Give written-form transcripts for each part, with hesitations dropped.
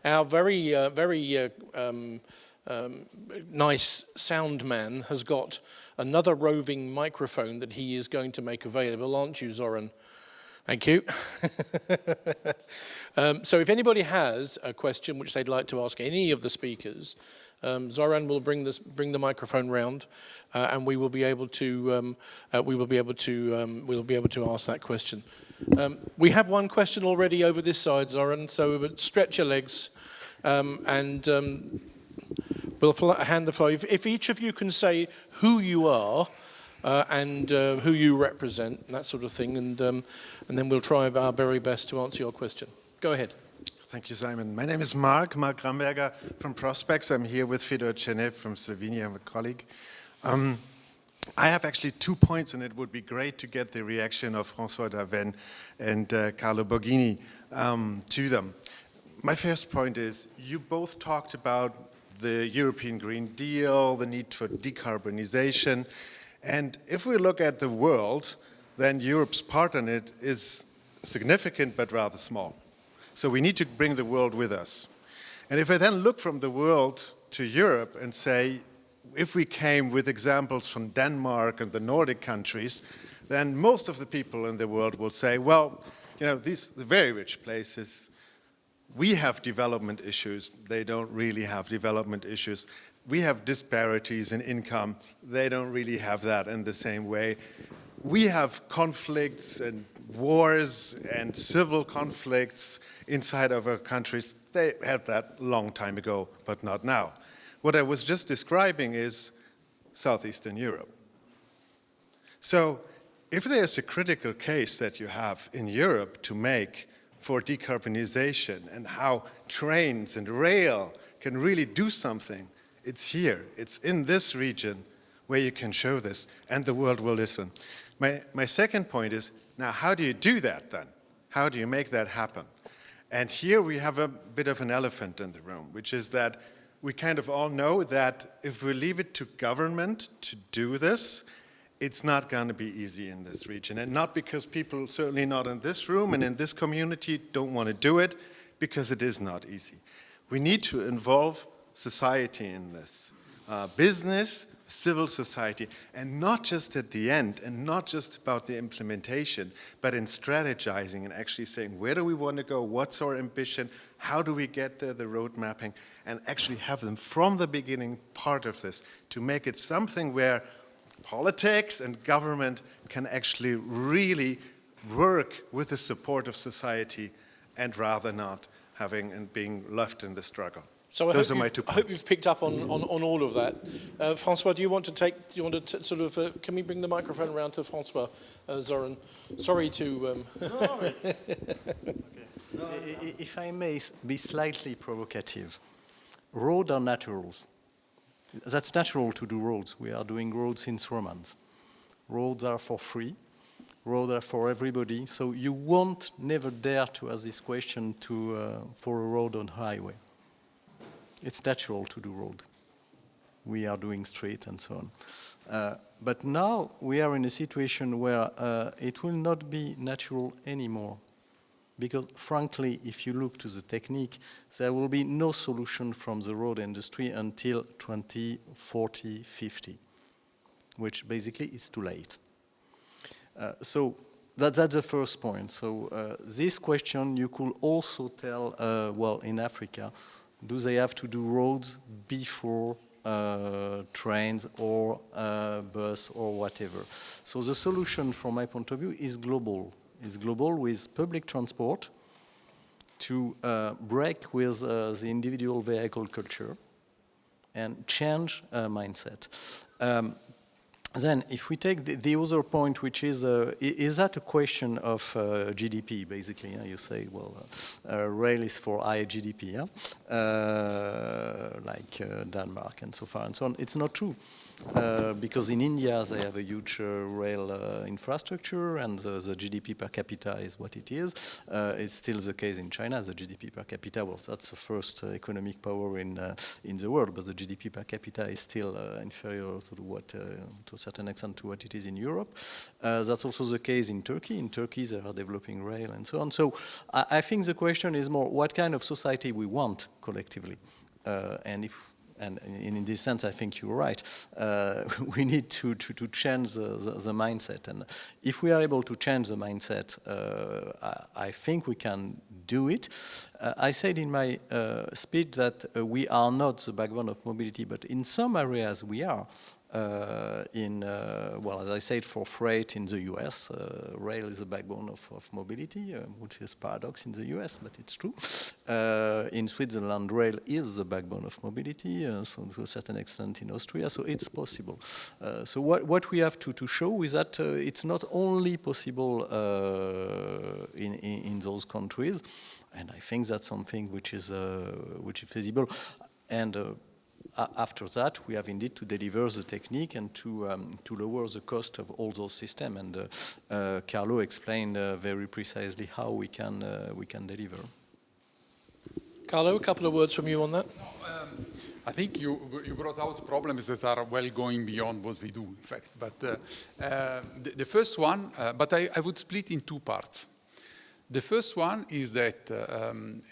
our very nice sound man has got another roving microphone that he is going to make available, aren't you, Zoran? Thank you. So if anybody has a question which they'd like to ask any of the speakers, Zoran will bring the microphone round, and we will be able to ask that question. We have one question already over this side, Zoran. So stretch your legs, and we'll hand the floor. If each of you can say who you are and who you represent, that sort of thing, and then we'll try our very best to answer your question. Go ahead. Thank you, Simon. My name is Mark Ramberger from Prospects. I'm here with Fedor Chenev from Slovenia, I'm a colleague. I have actually 2 points, and it would be great to get the reaction of François Daven and Carlo Borghini to them. My first point is, you both talked about the European Green Deal, the need for decarbonization, and if we look at the world, then Europe's part in it is significant but rather small. So we need to bring the world with us. And if I then look from the world to Europe and say, if we came with examples from Denmark and the Nordic countries, then most of the people in the world will say, well, you know, the very rich places, we have development issues. They don't really have development issues. We have disparities in income. They don't really have that in the same way. We have conflicts and wars and civil conflicts inside of our countries. They had that a long time ago, but not now. What I was just describing is Southeastern Europe. So if there's a critical case that you have in Europe to make for decarbonization and how trains and rail can really do something, it's here. It's in this region where you can show this, and the world will listen. My second point is, now how do you do that then? How do you make that happen? And here we have a bit of an elephant in the room, which is that we kind of all know that if we leave it to government to do this, it's not going to be easy in this region. And not because people, certainly not in this room and in this community, don't want to do it, because it is not easy. We need to involve society in this. Business, civil society, and not just at the end, and not just about the implementation, but in strategizing and actually saying, where do we want to go, what's our ambition, how do we get there, the road mapping, and actually have them from the beginning part of this to make it something where politics and government can actually really work with the support of society and rather not having and being left in the struggle. So Those are my 2 I points. hope you've picked up on all of that. François, do you want to sort of, can we bring the microphone around to François, Zoran? Sorry to... Okay. If I may be slightly provocative, roads are naturals. That's natural to do roads. We are doing roads since Romans. Roads are for free. Roads are for everybody. So you won't never dare to ask this question for a road on highway. It's natural to do road. We are doing street and so on. But now we are in a situation where it will not be natural anymore. Because frankly, if you look to the technique, there will be no solution from the road industry until 2040, 50, which basically is too late. So that's the first point. So this question you could also tell, well, in Africa, do they have to do roads before trains or bus or whatever? So the solution from my point of view is global. It's global with public transport to break with the individual vehicle culture and change mindset. Then if we take the other point, which is that a question of GDP, basically? You say, well, rail is for high GDP, like Denmark and so far and so on. It's not true. because in India they have a huge rail infrastructure, and the GDP per capita is what it is. It's still the case in China. The GDP per capita, well, that's the first economic power in the world, but the GDP per capita is still inferior to what, to a certain extent, to what it is in Europe. That's also the case in Turkey. In Turkey, they are developing rail and so on. So I think the question is more what kind of society we want collectively, and in this sense, I think you're right. We need to change the mindset. And if we are able to change the mindset, I think we can do it. I said in my speech that we are not the backbone of mobility, but in some areas we are. Well, as I said, for freight in the US, rail is the backbone of mobility, which is a paradox in the US, but it's true. In Switzerland, rail is the backbone of mobility, so to a certain extent in Austria, so it's possible. So what we have to show is that it's not only possible in those countries, and I think that's something which is feasible. And after that, we have indeed to deliver the technique and to lower the cost of all those systems. And Carlo explained very precisely how we can deliver. Carlo, a couple of words from you on that. I think you brought out problems that are well going beyond what we do, in fact. But the first one, but I would split in two parts. The first one is that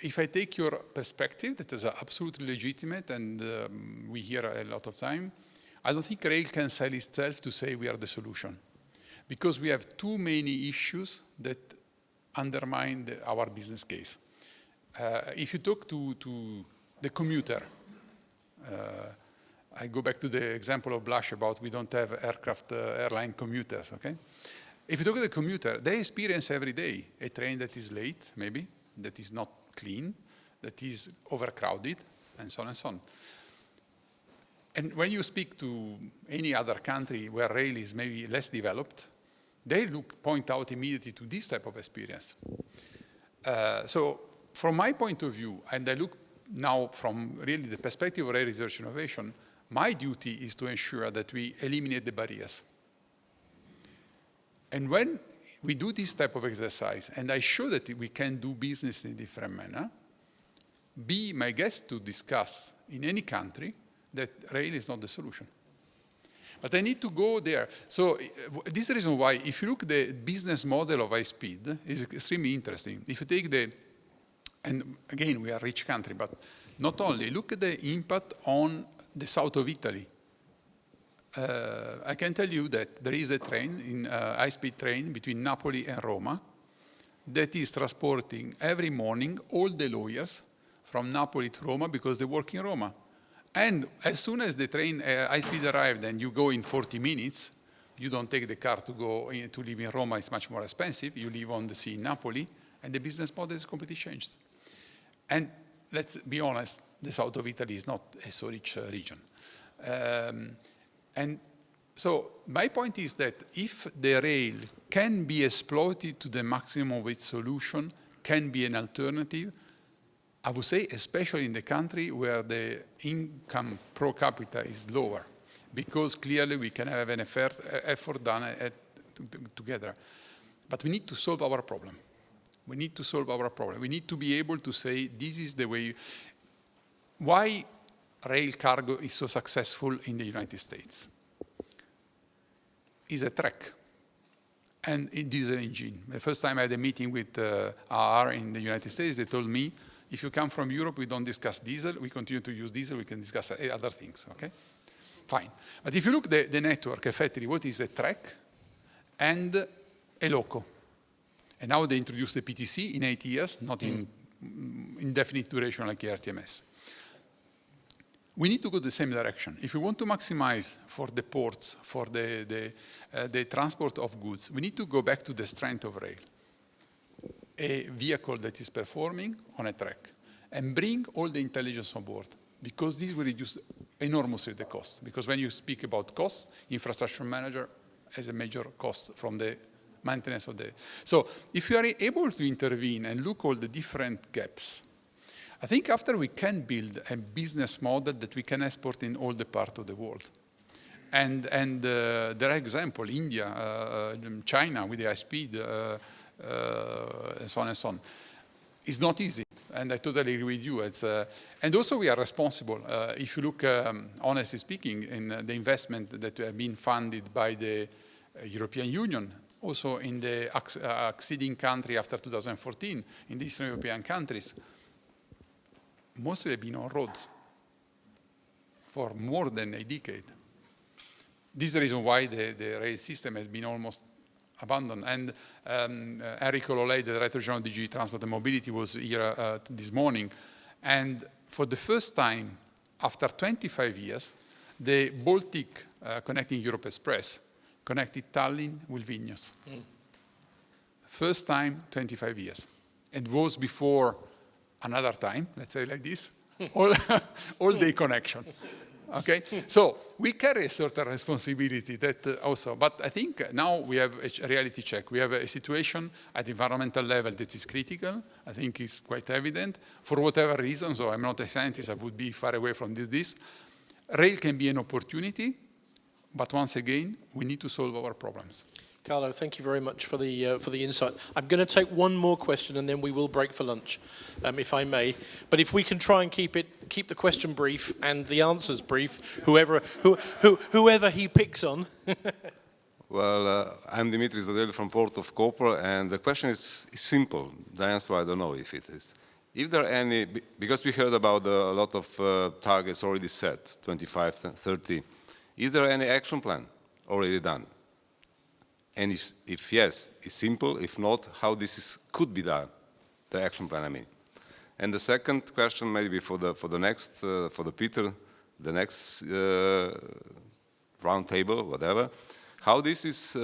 if I take your perspective, that is absolutely legitimate, and we hear a lot of time, I don't think rail can sell itself to say we are the solution, because we have too many issues that undermine our business case. If you talk to the commuter, I go back to the example of Blush about we don't have airline commuters, okay? If you look at the commuter, they experience every day a train that is late, maybe, that is not clean, that is overcrowded, and so on and so on. And when you speak to any other country where rail is maybe less developed, they point out immediately to this type of experience. So from my point of view, and I look now from really the perspective of rail research innovation, my duty is to ensure that we eliminate the barriers. And when we do this type of exercise, and I show that we can do business in a different manner, be my guest to discuss in any country that rail is not the solution. But I need to go there. So this is the reason why, if you look at the business model of high speed, it's extremely interesting. If you take and again, we are a rich country, but not only, look at the impact on the south of Italy. I can tell you that there is a train, high-speed train between Napoli and Roma that is transporting every morning all the lawyers from Napoli to Roma because they work in Roma. And as soon as the train high-speed arrived and you go in 40 minutes, you don't take the car to live in Roma, it's much more expensive. You live on the sea in Napoli, and the business model is completely changed. And let's be honest, the south of Italy is not a so rich region. And so my point is that if the rail can be exploited to the maximum of its solution, can be an alternative, I would say especially in the country where the income per capita is lower, because clearly we can have an effort done together. But we need to solve our problem. We need to solve our problem. We need to be able to say this is the way. Why rail cargo is so successful in the United States? Is a track and a diesel engine. The first time I had a meeting with RR in the United States, they told me, if you come from Europe, we don't discuss diesel, we continue to use diesel, we can discuss other things, okay? Fine. But if you look at the network, effectively, what is a track and a loco? And now they introduced the PTC in 8 years, not in indefinite duration like RTMS. We need to go the same direction. If we want to maximize for the ports, for the transport of goods, we need to go back to the strength of rail. A vehicle that is performing on a track and bring all the intelligence on board, because this will reduce enormously the cost. Because when you speak about cost, infrastructure manager has a major cost from the maintenance of the. So if you are able to intervene and look all the different gaps, I think after we can build a business model that we can export in all the parts of the world. And there are examples, India, China with the high speed, and so on and so on. It's not easy, and I totally agree with you. And also we are responsible. If you look, honestly speaking, in the investment that have been funded by the European Union, also in the acceding country after 2014, in the Eastern European countries, mostly have been on roads for more than a decade. This is the reason why the rail system has been almost abandoned. And Enrico Lolei, the Director General of DG Transport and Mobility, was here this morning. And for the first time, after 25 years, the Baltic Connecting Europe Express connected Tallinn with Vilnius. First time, 25 years. It was before another time, let's say like this, all-day connection. Okay, so we carry a certain responsibility that also, but I think now we have a reality check. We have a situation at environmental level that is critical. I think it's quite evident. For whatever reason, so I'm not a scientist, I would be far away from this. Rail can be an opportunity, but once again, we need to solve our problems. Carlo, thank you very much for the insight. I'm going to take one more question and then we will break for lunch, if I may. But if we can try and keep the question brief and the answers brief, whoever he picks on. Well, I'm Dimitris Dodel from Port of Koper, and the question is simple. The answer I don't know if it is. If there are any, because we heard about a lot of targets already set, 25, 30. Is there any action plan already done? And if yes, it's simple. If not, how this could be done, the action plan, I mean. And the second question, maybe for the Peter, the next round table, whatever, how this is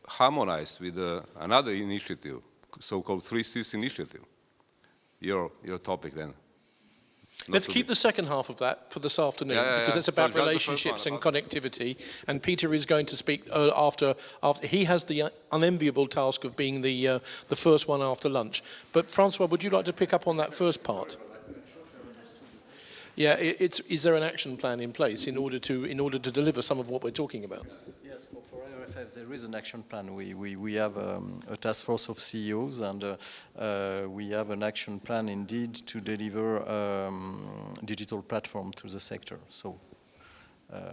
harmonized with another initiative, so-called 3Cs initiative. Your topic then. Let's keep the second half of that for this afternoon, because it's about relationships and connectivity. And Peter is going to speak after he has the unenviable task of being the first one after lunch. But Francois, would you like to pick up on that first part? Yeah, is there an action plan in place in order to deliver some of what we're talking about? Yes, for RFF there is an action plan. We have a task force of CEOs, and we have an action plan indeed to deliver digital platform to the sector. So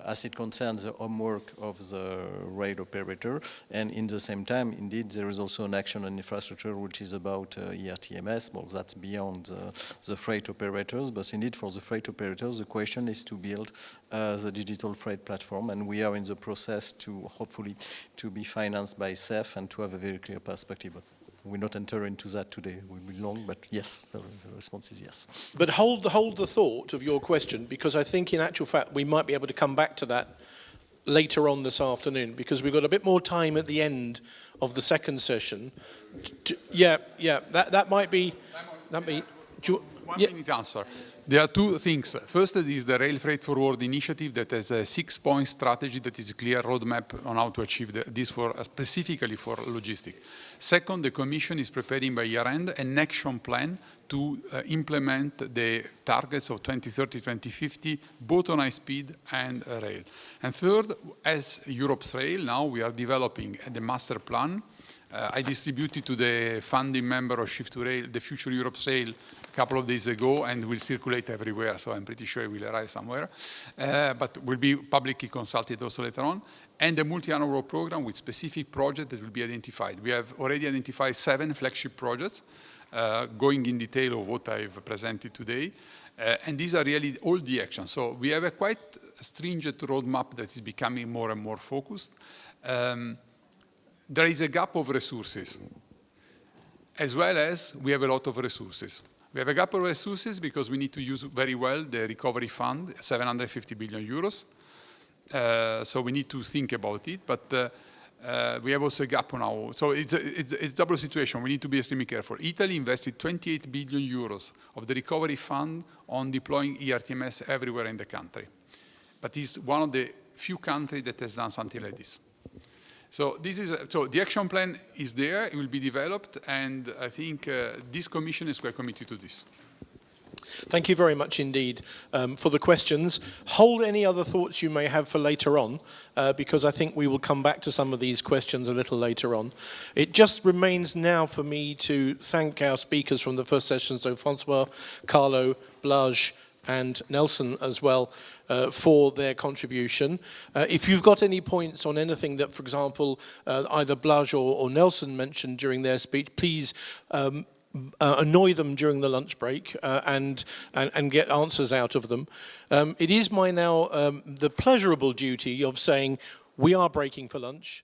as it concerns the homework of the rail operator, and in the same time, indeed, there is also an action on infrastructure which is about ERTMS. Well, that's beyond the freight operators, but indeed for the freight operators, the question is to build the digital freight platform, and we are in the process to hopefully to be financed by CEF and to have a very clear perspective. But we'll not enter into that today. It will be long, but yes, the response is yes. But hold the thought of your question, because I think in actual fact we might be able to come back to that later on this afternoon, because we've got a bit more time at the end of the second session. That might be. One minute answer. There are two things. First is the Rail Freight Forward initiative that has a 6-point strategy that is a clear roadmap on how to achieve this specifically for logistics. Second, the Commission is preparing by year-end an action plan to implement the targets of 2030, 2050, both on high speed and rail. And third, as Europe's rail, now we are developing the master plan. I distributed to the funding member of Shift to Rail the Future Europe's Rail a couple of days ago, and will circulate everywhere, so I'm pretty sure it will arrive somewhere. But will be publicly consulted also later on. And a multi-annual program with specific projects that will be identified. We have already identified 7 flagship projects, going in detail of what I've presented today. And these are really all the actions. So we have a quite stringent roadmap that is becoming more and more focused. There is a gap of resources, as well as we have a lot of resources. We have a gap of resources because we need to use very well the recovery fund, 750 billion euros. So we need to think about it, but we have also a gap on our, so it's a double situation. We need to be extremely careful. Italy invested 28 billion euros of the recovery fund on deploying ERTMS everywhere in the country. But it's one of the few countries that has done something like this. So the action plan is there, it will be developed, and I think this Commission is quite committed to this. Thank you very much indeed for the questions. Hold any other thoughts you may have for later on, because I think we will come back to some of these questions a little later on. It just remains now for me to thank our speakers from the first session, so Francois, Carlo, Blaj, and Nelson as well, for their contribution. If you've got any points on anything that, for example, either Blaj or Nelson mentioned during their speech, please annoy them during the lunch break and get answers out of them. It is my now the pleasurable duty of saying we are breaking for lunch.